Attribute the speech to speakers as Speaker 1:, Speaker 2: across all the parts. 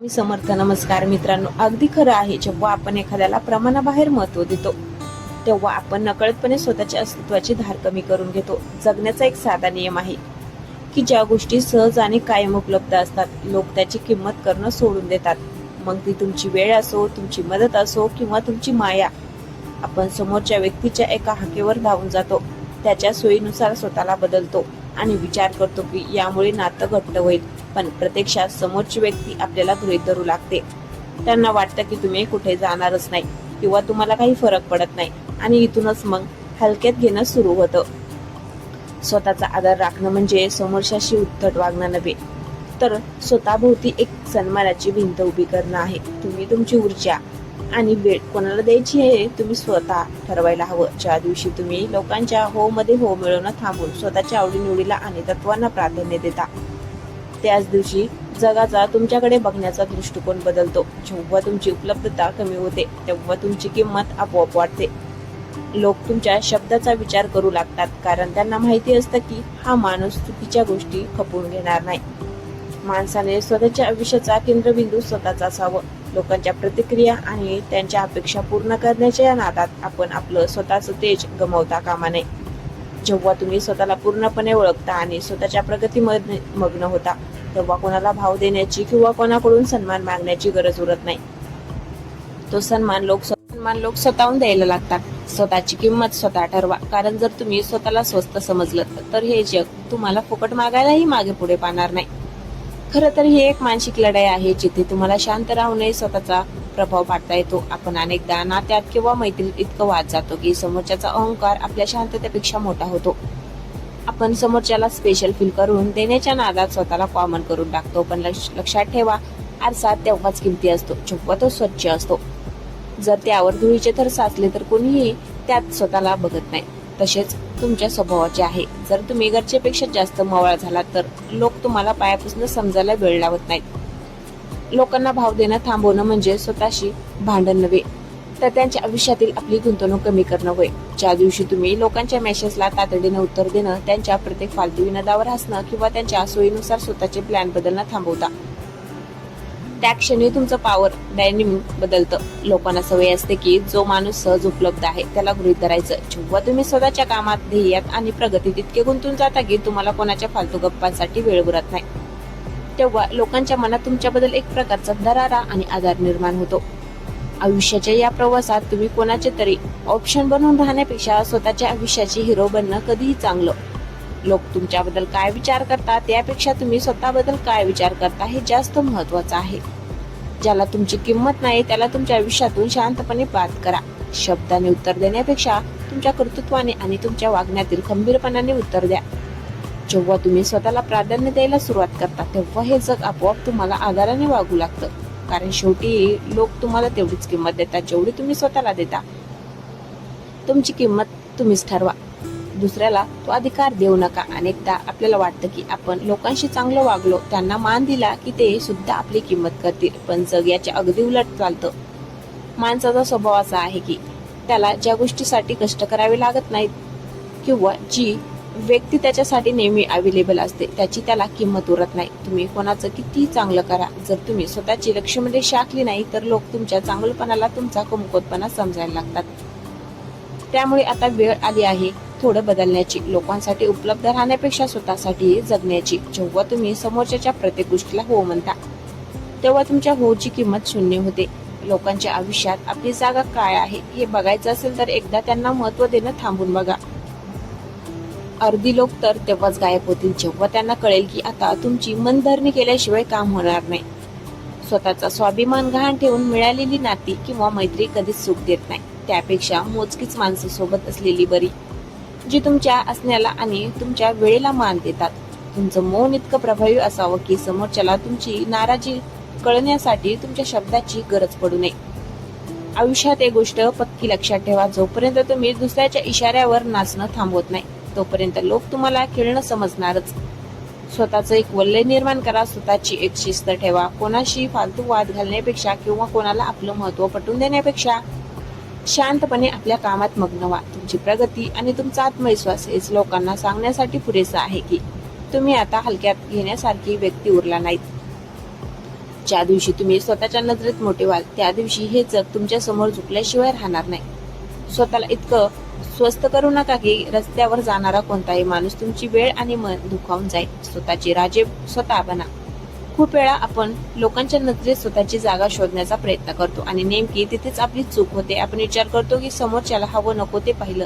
Speaker 1: मी समर्थ. नमस्कार मित्रांनो. अगदी खरं आहे, जेव्हा आपण एखाद्याला प्रमाणाबाहेर महत्व देतो तेव्हा आपण नकळतपणे स्वतःच्या अस्तित्वाची धार कमी करून घेतो. जगण्याचा एक साधा नियम आहे की ज्या गोष्टी सहज आणि कायम उपलब्ध असतात लोक त्याची किंमत करणं सोडून देतात. मग ती तुमची वेळ असो, तुमची मदत असो किंवा तुमची माया. आपण समोरच्या व्यक्तीच्या एका हाकेवर धावून जातो, त्याच्या सोयीनुसार स्वतःला बदलतो आणि विचार करतो की यामुळे नातं घट्ट होईल. पण प्रत्यक्षात समोरची व्यक्ती आपल्याला गृहीत धरू लागते. त्यांना वाटतं की तुम्ही कुठे जाणारच नाही किंवा तुम्हाला काही फरक पडत नाही आणि इथूनच मग हलक्यात घेणं सुरू होतं. स्वतःचा आदर राखणं म्हणजे समोरच्याशी उद्धट वागणं नव्हे, तर स्वतःभोवती एक सन्मानाची भिंत उभी करणं आहे. तुम्ही तुमची ऊर्जा आणि वेळ कोणाला द्यायची हे तुम्ही स्वतः ठरवायला हवं. ज्या दिवशी तुम्ही लोकांच्या हो मध्ये हो मिळवणं थांबून स्वतःच्या आवडीनिवडीला आणि तत्वांना प्राधान्य देता, त्याच दिवशी जगाचा तुमच्याकडे बघण्याचा दृष्टिकोन बदलतो. जेव्हा तुमची उपलब्धता कमी होते तेव्हा तुमची किंमत आपोआप वाढते. लोक तुमच्या शब्दाचा विचार करू लागतात, कारण त्यांना माहिती असतं की हा माणूस चुकीच्या गोष्टी खपवून घेणार नाही. माणसाने स्वतःच्या आयुष्याचा केंद्रबिंदू स्वतःचा असावं. लोकांच्या प्रतिक्रिया आणि त्यांच्या अपेक्षा पूर्ण करण्याच्या नादात आपण आपलं स्वतःचं तेज गमावता कामा नये. जेव्हा तुम्ही स्वतःला पूर्णपणे ओळखता आणि स्वतःच्या प्रगतीमध्ये मग्न होता तेव्हा कोणाला भाव देण्याची किंवा कोणाकडून सन्मान मागण्याची गरज उरत नाही. तो सन्मान लोक स्वतःहून द्यायला लागतात. स्वतःची किंमत स्वतः ठरवा, कारण जर तुम्ही स्वतःला स्वस्त समजलं तर हे जग तुम्हाला फुकट मागायलाही मागे पुढे पाहणार नाही. खरं तर ही एक मानसिक लढाई आहे, जिथे तुम्हाला शांत राहूनही स्वतःचा प्रभाव पाडता येतो. आपण अनेकदा नात्यात किंवा मैत्रीत इतकं वाद जातो की समोरच्याचा अहंकार आपल्या शांततेपेक्षा मोठा होतो. आपण समोरच्याला स्पेशल फील करून देण्याच्या नादात स्वतःला कॉमन करून टाकतो. पण लक्षात ठेवा, आरसा तेव्हाच किमती असतो जेव्हा तो स्वच्छ असतो. जर त्यावर धुळीचे थर साचले तर कोणीही त्यात स्वतःला बघत नाही. तसेच तुमच्या स्वभावाचे आहे. जर तुम्ही गरजेपेक्षा जास्त मवाळ झालात तर लोक तुम्हाला पायापासून समजायला वेळ लावत नाहीत. लोकांना भाव देणं थांबवणं म्हणजे स्वतःशी भांडण नव्हे, तर त्यांच्या आयुष्यातील आपली गुंतवणूक कमी करणं होय. ज्या दिवशी तुम्ही लोकांच्या मेसेजला तातडीने उत्तर देणं, त्यांच्या प्रत्येक फालतू विनोदावर हसणं किंवा त्यांच्या सोयीनुसार स्वतःचे प्लॅन बदलणं थांबवता, त्या क्षणी तुमचं पॉवर डायनेमिक बदलतं. लोकांना सवय असते की जो माणूस सहज उपलब्ध आहे त्याला गृहीत धरायचं. जेव्हा तुम्ही स्वतःच्या कामात, ध्येयात आणि प्रगतीत इतके गुंतून जाता की तुम्हाला कोणाच्या फालतू गप्पांसाठी वेळ उरत नाही, तेव्हा लोकांच्या मनात तुमच्याबद्दल एक प्रकारचा दरारा आणि आधार निर्माण होतो. आयुष्याच्या या प्रवासात तुम्ही कोणाचे तरी ऑप्शन बनवून राहण्यापेक्षा स्वतःच्या आयुष्याची हिरो बनणं कधीही चांगलं. लोक तुमच्याबद्दल काय विचार करतात त्यापेक्षा तुम्ही स्वतःबद्दल काय विचार करता हे जास्त महत्वाचं आहे. ज्याला तुमची किंमत नाही त्याला तुमच्या आयुष्यातून शांतपणे बाद करा. शब्दाने उत्तर देण्यापेक्षा तुमच्या कर्तृत्वाने आणि तुमच्या वागण्यातील खंबीरपणाने उत्तर द्या. जेव्हा तुम्ही स्वतःला प्राधान्य द्यायला सुरुवात करता तेव्हा हे जग आपोआप तुम्हाला आदराने वागू लागतं. कारण शेवटी लोक तुम्हाला तेवढीच किंमत देतात जेवढी तुम्ही स्वतःला देता. तुमची किंमत तुम्हीच ठरवा, दुसऱ्याला तो अधिकार देऊ नका. अनेकदा आपल्याला वाटतं की आपण लोकांशी चांगलं वागलो, त्यांना मान दिला की ते सुद्धा आपली किंमत करतील, पण जग याच्या अगदी उलट चालतं. माणसाचा स्वभाव असा आहे की त्याला ज्या गोष्टीसाठी कष्ट करावे लागत नाहीत किंवा जी व्यक्ती त्याच्यासाठी नेहमी अवेलेबल असते त्याची त्याला किंमत उरत नाही. तुम्ही कोणाचं किती चांगलं करा, जर तुम्ही स्वतःची लक्ष्यमध्ये शाखली नाही तर लोक तुमच्या चांगलपणाला तुमचा कमकुवतपणा समजायला लागतात. त्यामुळे आता वेळ आली आहे थोडं बदलण्याची, लोकांसाठी उपलब्ध राहण्यापेक्षा स्वतःसाठी जगण्याची. जेव्हा तुम्ही समोरच्या प्रत्येक गोष्टीला हो म्हणता तेव्हा तुमच्या होची किंमत शून्य होते. लोकांच्या आयुष्यात आपली जागा काय आहे हे बघायचं असेल तर एकदा त्यांना महत्व देणं थांबून बघा. अर्धी लोक तर तेव्हाच गायब होतील जेव्हा त्यांना कळेल की आता तुमची मनधरणी केल्याशिवाय काम होणार नाही. स्वतःचा स्वाभिमान गहाण ठेवून मिळालेली नाती किंवा मैत्री कधीच सुख देत नाही. त्यापेक्षा मोजकीच माणसं सोबत असलेली बरी, जी तुमच्या असण्याला आणि तुमच्या वेळेला मान देतात. तुमचं मौन इतकं प्रभावी असावं की समोरच्याला तुमची नाराजी कळण्यासाठी तुमच्या शब्दाची गरज पडू नये. आयुष्यात एक गोष्ट पक्की लक्षात ठेवा, जोपर्यंत तुम्ही दुसऱ्याच्या इशाऱ्यावर नाचणं थांबवत नाही तोपर्यंत लोक तुम्हाला खेळणं समजणारच. स्वतःचं एक वलय निर्माण करा, स्वतःची एक शिस्त ठेवा. कोणाशी फालतू वाद घालण्यापेक्षा किंवा कोणाला आपलं महत्व पटवून देण्यापेक्षा शांतपणे आपल्या कामात मग्न व्हा. तुमची प्रगती आणि तुमचा आत्मविश्वास हेच लोकांना सांगण्यासाठी पुरेसं आहे की तुम्ही आता हलक्यात घेण्यासारखी व्यक्ती उरला नाहीत. ज्या दिवशी तुम्ही स्वतःच्या नजरेत मोठे व्हाल त्या दिवशी हे जग तुमच्या समोर झुकल्याशिवाय राहणार नाही. स्वतःला इतकं स्वस्त करू नका की रस्त्यावर जाणारा कोणताही माणूस तुमची वेळ आणि मन दुखावून जाईल. स्वतःची राजे स्वतः बना. खूप वेळा आपण लोकांच्या नजरेत स्वतःची जागा शोधण्याचा प्रयत्न करतो आणि नेमकी तिथेच आपली चूक होते. आपण विचार करतो की समोरच्याला हवं नको ते पाहिलं,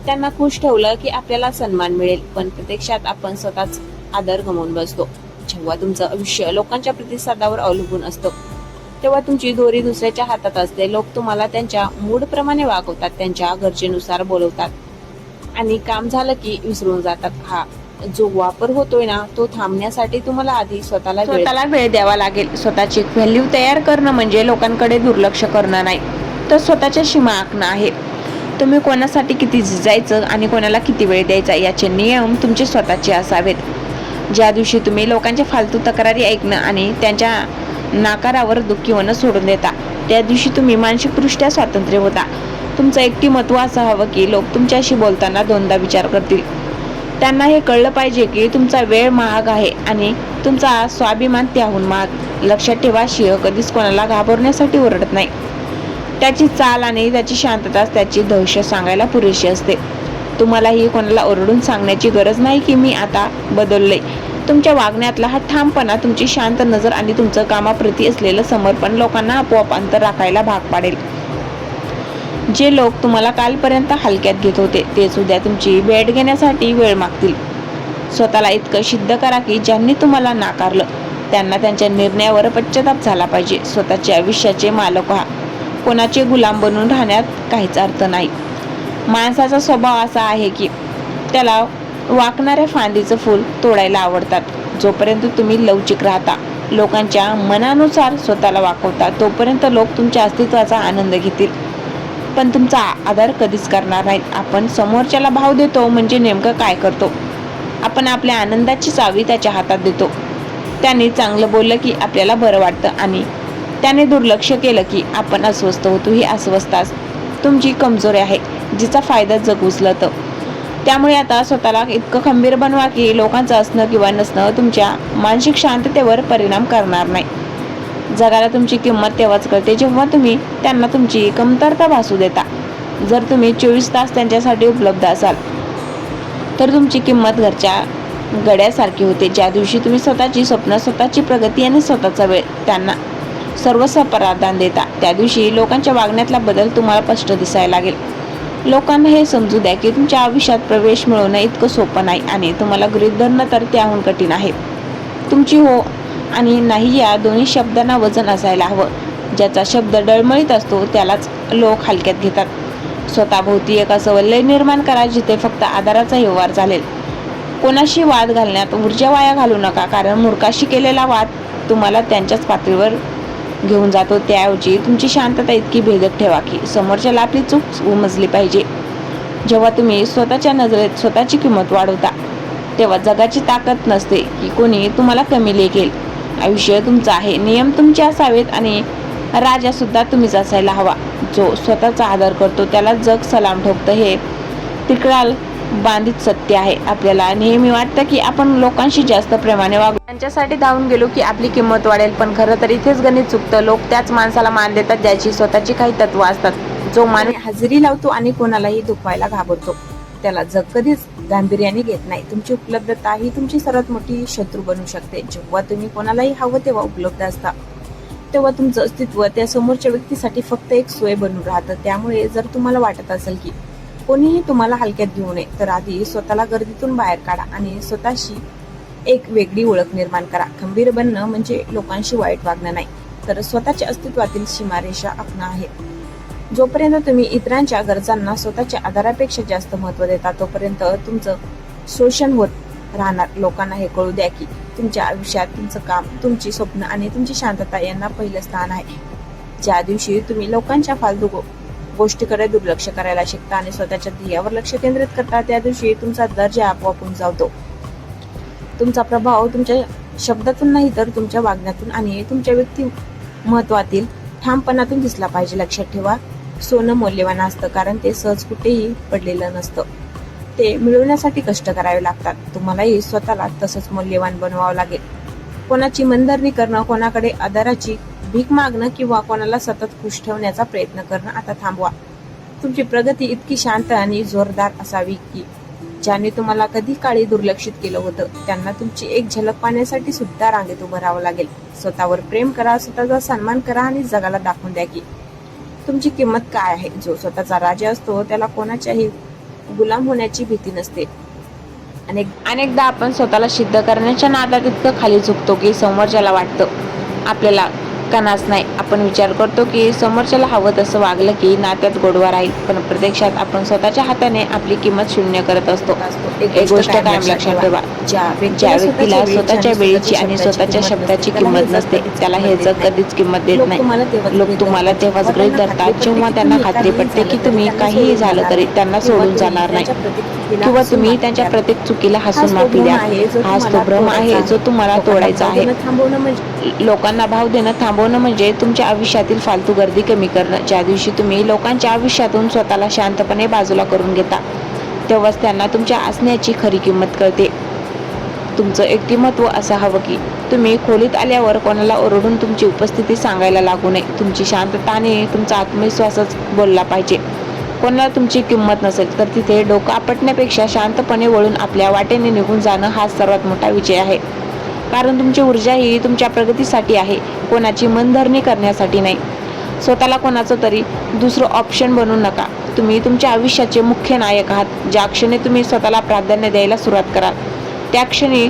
Speaker 1: त्यांना खुश ठेवलं की आपल्याला सन्मान मिळेल, पण प्रत्यक्षात आपण स्वतःच आदर गमावून बसतो. जेव्हा तुमचं आयुष्य लोकांच्या प्रतिसादावर अवलंबून असतं तेव्हा तुमची दोरी दुसऱ्याच्या हातात असते. लोक तुम्हाला त्यांच्या मूड प्रमाणे वागवतात, त्यांच्या गरजेनुसार बोलवतात आणि काम झालं की विसरून जातात. हा जो वापर होतोय ना तो थांबण्यासाठी तुम्हाला आधी स्वतःला वेळ द्यावा लागेल. स्वतःची व्हॅल्यू तयार करणं म्हणजे लोकांकडे दुर्लक्ष करणं नाही, तर स्वतःच्या सीमा आखणं आहे. तुम्ही कोणासाठी किती झिजायचं आणि कोणाला किती वेळ द्यायचा याचे नियम तुमचे स्वतःचे असावेत. ज्या दिवशी तुम्ही लोकांच्या फालतू तक्रारी ऐकणं आणि त्यांच्या नाकारावर दुःखी होणं सोडून देता त्या दिवशी तुम्ही मानसिकदृष्ट्या स्वातंत्र्य होता. तुमचं एकटिमत्व असं हवं की लोक तुमच्याशी बोलताना दोनदा विचार करतील. त्यांना हे कळलं पाहिजे की तुमचा वेळ महाग आहे आणि तुमचा स्वाभिमान त्याहून महाग. लक्षात ठेवा, सिंह कधीच कोणाला घाबरण्यासाठी ओरडत नाही. त्याची चाल आणि त्याची शांतता त्याची दहशत सांगायला पुरेशी असते. तुम्हालाही कोणाला ओरडून सांगण्याची गरज नाही की मी आता बदलले. तुमच्या वागण्यातला हा ठामपणा, तुमची शांत नजर आणि तुमचं कामाप्रती असलेलं समर्पण लोकांना आपोआप अंतर राखायला भाग पाडेल. जे लोक तुम्हाला कालपर्यंत हलक्यात घेत होते तेच उद्या तुमची भेट घेण्यासाठी वेळ मागतील. स्वतःला इतकं सिद्ध करा की ज्यांनी तुम्हाला नाकारलं त्यांना त्यांच्या निर्णयावर पश्चाताप झाला पाहिजे. स्वतःच्या आयुष्याचे मालक व्हा. कोणाचे गुलाम बनून राहण्यात काहीच अर्थ नाही. माणसाचा स्वभाव असा आहे की त्याला वाकणाऱ्या फांदीचं फूल तोडायला आवडतात. जोपर्यंत तुम्ही लवचिक राहता, लोकांच्या मनानुसार स्वतःला वाकवता, तोपर्यंत लोक तुमच्या अस्तित्वाचा आनंद घेतील पण तुमचा आदर कधीच करणार नाहीत. आपण समोरच्याला भाव देतो म्हणजे नेमकं काय करतो? आपण आपल्या आनंदाची चावी त्याच्या हातात देतो. त्याने चांगलं बोललं की आपल्याला बरं वाटतं आणि त्याने दुर्लक्ष केलं की आपण अस्वस्थ होतो. ही अस्वस्थता तुमची कमजोरी आहे जिचा फायदा जग उचलतं. त्यामुळे आता स्वतःला इतकं खंबीर बनवा की लोकांचं असणं किंवा नसणं तुमच्या मानसिक शांततेवर परिणाम करणार नाही. जगाला तुमची किंमत तेव्हाच कळते जेव्हा तुम्ही त्यांना तुमची कमतरता भासू देता. जर तुम्ही 24 तास त्यांच्यासाठी उपलब्ध असाल तर तुमची किंमत घरच्या गड्यासारखी होते. ज्या दिवशी तुम्ही स्वतःची स्वप्न, स्वतःची प्रगती आणि स्वतःचा वेळ त्यांना सर्वस्व प्राधान्य देता त्या दिवशी लोकांच्या वागण्यातला बदल तुम्हाला स्पष्ट दिसायला लागेल. लोकांना हे समजू द्या की तुमच्या आयुष्यात प्रवेश मिळवणं इतकं सोपं नाही आणि तुम्हाला गृहीत धरणं तर त्याहून कठीण आहे. तुमची हो आणि नाही या दोन्ही शब्दांना वजन असायला हवं. ज्याचा शब्द डळमळीत असतो त्यालाच लोक हलक्यात घेतात. स्वतःभोवती एक असं वलय निर्माण करा जिथे फक्त आधाराचा व्यवहार चालेल. कोणाशी वाद घालण्यात ऊर्जा वाया घालू नका, कारण मूर्खाशी केलेला वाद तुम्हाला त्यांच्याच पातळीवर घेऊन जातो. त्याऐवजी तुमची शांतता इतकी भेदक ठेवा की समोरच्याला आपली चूक उमजली पाहिजे. जेव्हा तुम्ही स्वतःच्या नजरेत स्वतःची किंमत वाढवता तेव्हा जगाची ताकद नसते की कोणी तुम्हाला कमी लेखेल. आयुष्य तुमचं आहे, नियम तुमचे असावेत आणि राजा सुद्धा तुम्हीच असायला हवा. जो स्वतःचा आदर करतो त्याला जग सलाम ठोकतं. हे तिकडाल बांधित सत्य आहे. आपल्याला नेहमी वाटतं की आपण लोकांशी जास्त प्रेमाने वागू, त्यांच्यासाठी धावून गेलो की आपली किंमत वाढेल, पण खरं तर इथेच गणित चुकतं. लोक त्याच माणसाला मान देतात ज्याची स्वतःची काही तत्व असतात. जो मान हजेरी लावतो आणि कोणालाही दुखवायला घाबरतो त्याला जग कधीच गांभीर्याने घेत नाही. तुमची उपलब्धता ही तुमची सर्वात मोठी शत्रू बनू शकते. जेव्हा तुम्ही कोणालाही हवं तेव्हा उपलब्ध असता तेव्हा तुमचं अस्तित्व त्या समोरच्या व्यक्तीसाठी फक्त एक सोय बनून राहतं. त्यामुळे जर तुम्हाला वाटत असेल की कोणीही तुम्हाला हलक्यात घेऊ नये तर आधी स्वतःला गर्दीतून बाहेर काढा आणि स्वतःशी एक वेगळी ओळख निर्माण करा. खंबीर बनणं म्हणजे लोकांशी वाईट वागणं नाही, तर स्वतःच्या अस्तित्वातील सीमारेषा आखणं आहे. जोपर्यंत तुम्ही इतरांच्या गरजांना स्वतःच्या आधारापेक्षा जास्त महत्त्व देता तोपर्यंत तुमचं शोषण होत राहणार. लोकांना हे कळू द्या की तुमच्या आयुष्यात तुमचं काम, तुमची स्वप्न आणि तुमची शांतता यांना पहिलं स्थान आहे. ज्या दिवशी तुम्ही लोकांच्या फालतू गोष्टीकडे दुर्लक्ष करायला शिकता आणि स्वतःच्या ध्येयावर लक्ष केंद्रित करता त्या दिवशी तुमचा दर्जा आपोआप उंचावतो. तुमचा प्रभाव तुमच्या शब्दातून नाही तर तुमच्या वागण्यातून आणि तुमच्या व्यक्तिमत्वातील ठामपणातून दिसला पाहिजे. लक्षात ठेवा, सोनं मौल्यवान असतं कारण ते सहज कुठेही पडलेलं नसतं. ते मिळवण्यासाठी कष्ट करावे लागतात. तुम्हालाही स्वतःला तसंच मौल्यवान बनवावं लागेल. कोणाची मनधरणी करणं, कोणाकडे आदराची भीक मागणं किंवा कोणाला सतत खुश ठेवण्याचा प्रयत्न करणं आता थांबवा. तुमची प्रगती इतकी शांत आणि जोरदार असावी की ज्यांनी तुम्हाला कधी काळी दुर्लक्षित केलं होतं त्यांना तुमची एक झलक पाहण्यासाठी सुद्धा रांगेत उभं राहावं लागेल. स्वतःवर प्रेम करा, स्वतःचा सन्मान करा आणि जगाला दाखवून द्या की तुमची किंमत काय आहे. जो स्वतःचा राजा असतो त्याला कोणाच्याही गुलाम होण्याची भीती नसते. अनेकदा आपण स्वतःला सिद्ध करण्याच्या नादात इतकं खाली झुकतो की समोरच्याला वाटतं आपल्याला कणाच नाही. आपण विचार करतो की समोरच्याला हवं तसं वागलं की नात्यात गोडवा राहील, पण प्रत्यक्षात आपण स्वतःच्या हाताने आपली किंमत शून्य करत असतो. एक गोष्ट कायम लक्षात ठेवा, ज्या व्यक्तीला स्वतःच्या वेळेची आणि स्वतःच्या शब्दाची किंमत नसते त्याला हे जग कधीच किंमत देत नाही. लोक तुम्हाला तेव्हाच गृहीत धरतात जेव्हा त्यांना खात्री पटते की तुम्ही काहीही झालं तरी त्यांना सोडून जाणार नाही, किंवा तुम्ही त्यांच्या प्रत्येक चुकीला हसून माफी द्या. हाच तो भ्रम आहे जो तुम्हाला तोडायचा आहे. लोकांना भाव देणं थांबवणं म्हणजे तुमच्या आयुष्यातील फालतू गर्दी कमी करणं. ज्या दिवशी तुम्ही लोकांच्या आयुष्यातून स्वतःला शांतपणे बाजूला करून घेता तेव्हाच त्यांना तुमच्या असण्याची खरी किंमत कळते. तुमचं व्यक्तिमत्व असं हवं की तुम्ही खोलीत आल्यावर कोणाला ओरडून तुमची उपस्थिती सांगायला लागू नये. तुमची शांतता आणि तुमचा आत्मविश्वासच बोलला पाहिजे. कोणाला तुमची किंमत नसेल तर तिथे डोकं आपटण्यापेक्षा शांतपणे वळून आपल्या वाटेने निघून जाणं हा सर्वात मोठा विजय आहे. कारण तुमची ऊर्जा ही तुमच्या प्रगतीसाठी आहे, कोणाची मनधरणी करण्यासाठी नाही. स्वतःला कोणाचं तरी दुसरं ऑप्शन बनवू नका. तुम्ही तुमच्या आयुष्याचे मुख्य नायक आहात. ज्या क्षणी तुम्ही स्वतःला प्राधान्य द्यायला सुरुवात कराल त्या क्षणी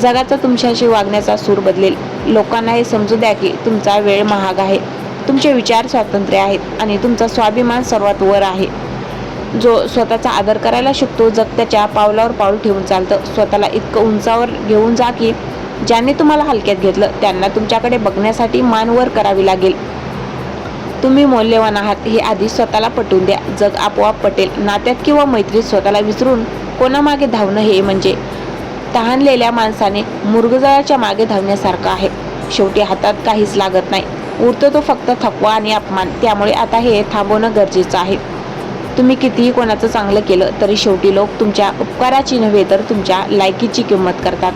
Speaker 1: जगाचा तुमच्याशी वागण्याचा सूर बदलेल. लोकांना हे समजू द्या की तुमचा वेळ महाग आहे, तुमचे विचार स्वातंत्र्य आहेत आणि तुमचा स्वाभिमान सर्वात वर आहे. जो स्वतःचा आदर करायला शिकतो जग त्याच्या पावलावर पाऊल ठेवून चालतं. स्वतःला इतकं उंचावर घेऊन जा की ज्यांनी तुम्हाला हलक्यात घेतलं त्यांना तुमच्याकडे बघण्यासाठी मान वर करावी लागेल. तुम्ही मौल्यवान आहात हे आधी स्वतःला पटवून द्या. जग आपोआप पटेल. नात्यात किंवा मैत्रीत स्वतःला विसरून कोणामागे धावणं हे म्हणजे तहानलेल्या माणसाने मुरगजळाच्या मागे धावण्यासारखं आहे. शेवटी हातात काहीच लागत नाही, उरतो तो फक्त थकवा आणि अपमान. त्यामुळे आता हे थांबवणं गरजेचं आहे. तुम्ही कितीही कोणाचं चांगलं केलं तरी शेवटी लोक तुमच्या उपकाराची नव्हे तर तुमच्या लायकीची किंमत करतात.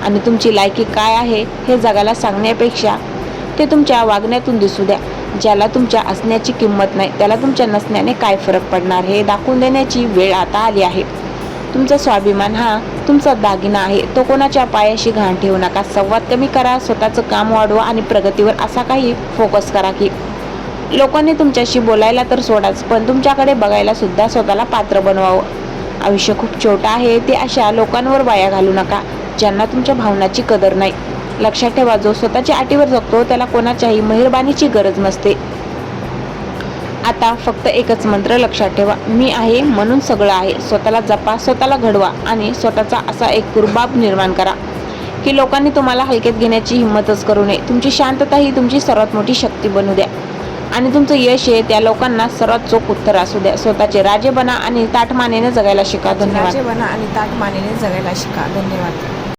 Speaker 1: आणि तुमची लायकी काय आहे हे जगाला सांगण्यापेक्षा ते तुमच्या वागण्यातून दिसू द्या. ज्याला तुमच्या असण्याची किंमत नाही त्याला तुमच्या नसण्याने काय फरक पडणार हे दाखवून देण्याची वेळ आता आली आहे. तुमचा स्वाभिमान हा तुमचा दागिना आहे, तो कोणाच्या पायाशी घाण ठेवू नका. संवाद कमी करा, स्वतःचं काम वाढवा आणि प्रगतीवर असा काही फोकस करा की लोकांनी तुमच्याशी बोलायला तर सोडाच, पण तुमच्याकडे बघायला सुद्धा स्वतःला पात्र बनवावं. आयुष्य खूप छोटं आहे, ते अशा लोकांवर वाया घालू नका ज्यांना तुमच्या भावनाची कदर नाही. लक्षात ठेवा, जो स्वतःच्या अटीवर जगतो त्याला कोणाच्याही मेहरबानीची गरज नसते. आता फक्त एकच मंत्र लक्षात ठेवा, मी आहे म्हणून सगळं आहे. स्वतःला जपा, स्वतःला घडवा आणि स्वतःचा असा एक रुबाब निर्माण करा की लोकांनी तुम्हाला हलक्यात घेण्याची हिंमतच करू नये. तुमची शांतता ही तुमची सर्वात मोठी शक्ती बनू द्या आणि तुमचं यश आहे त्या लोकांना सर्वात चोख उत्तर असू द्या. स्वतःचे राजे बना आणि ताठमानेने जगायला शिका. धन्यवाद.
Speaker 2: राजे बना आणि ताठमानेने जगायला शिका. धन्यवाद.